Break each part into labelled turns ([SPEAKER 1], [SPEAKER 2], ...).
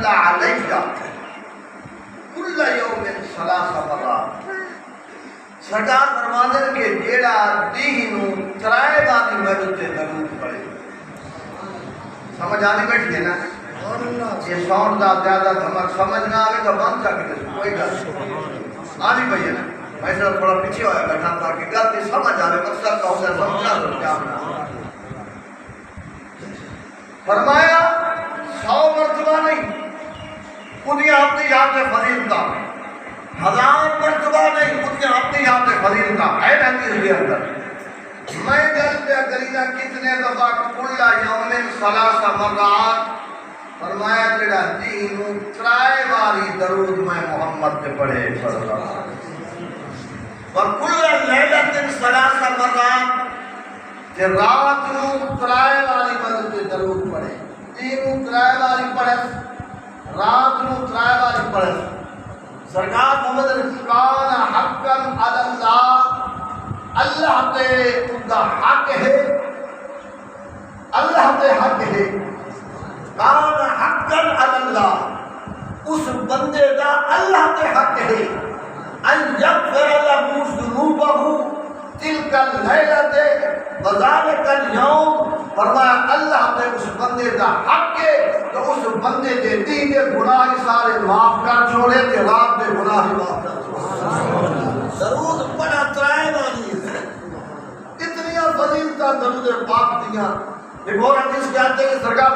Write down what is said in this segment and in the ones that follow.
[SPEAKER 1] صلی علیہ کل یوم ثلاث مرات۔ سرکار فرماندے کہ جیڑا دینوں ترائے باری میرے تے درود پڑے۔ سمجھ آنی بیٹھی ہے نا؟ یہ ساؤنڈ دا زیادہ دھمک سمجھ نہ آئے تو بند سکتے کوئی گل آنی پئی ہے نا؟ میں صرف تھوڑا پیچھے ہویا بیٹھا تاکہ گل تے سمجھ آئے مقصد کا ہوتا ہے سمجھنا تو کیا بنا۔ فرمایا 100 مرتبہ نہیں انہیں اپنی یاد سے فضیلتا 1000 مرتبہ نہیں انہیں اپنی یاد سے فضیلتا ہے حدیث کے اندر۔ میں گل پہ کرینا کتنے دفعہ کل یوم ثلاث مرات فرمایا جڑا دینوں ترائے باری درود میں محمد پہ پڑھے صلی اللہ علیہ وسلم اور کل لیلۃ ثلاث مرات کہ رات نو ترائے باری میں درود پڑھے دینوں ترائے باری پڑھے رات نو ترائے باری پڑھے۔ سرکار محمد رسولان حقا علی اللہ اللہ تے ان کا حق ہے اللہ تے حق ہے کان حقا علی اللہ اس بندے دا اللہ تے حق ہے ان یغفر لہ ذنوبہ تلک اللیلۃ وذالک اليوم فرمایا اللہ تے اس بندے دا حق ہے تو اس بندے دے دین دے گناہ سارے معاف کر چھوڑے تے رات دے گناہ معاف کر چھوڑے۔ درود پڑھا ترائے باری اتنی فضیلتاں درود پاک دیاں۔ ایک اور حدیث کہتے ہیں کہ سرکار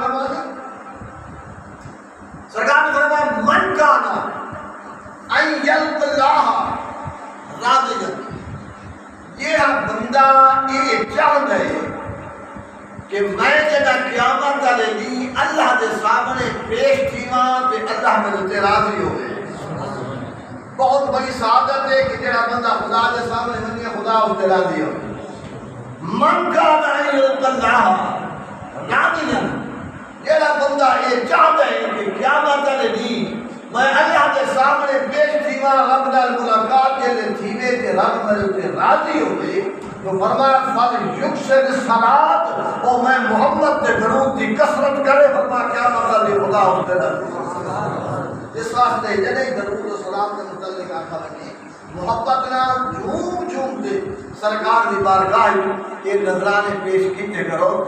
[SPEAKER 1] فرمایا من کانا ان یلق اللہ راضیا یہ بندہ یہ چاہتا ہے کہ میں جگہ قیامت والے دی اللہ دے سامنے پیش تھیواں تے اللہ میرے تے راضی ہوئے۔ بہت بڑی سعادت ہے کہ جڑا بندہ خدا دے سامنے منی خدا اس تے راضی ہو۔ من کانا ان یلق اللہ راضیا جڑا بندہ یہ چاہتا ہے کہ قیامت والے دن میں اللہ کے سامنے پیش تھیواں رب نال ملاقات کے لیے تھیوے کہ رب میرے تے راضی ہوئے تو فرمایا فضل یکسر الصلاۃ اور میں محمد کے درود کی کثرت کرے فرمایا قیامت والے خدا اس تے راضی۔ اس واسطے جڑے درود و سلام کے متعلق آکھا لگے محبت نال جھوم جھوم دے سرکار دی بارگاہ کے نذرانے پیش کیتے کرو۔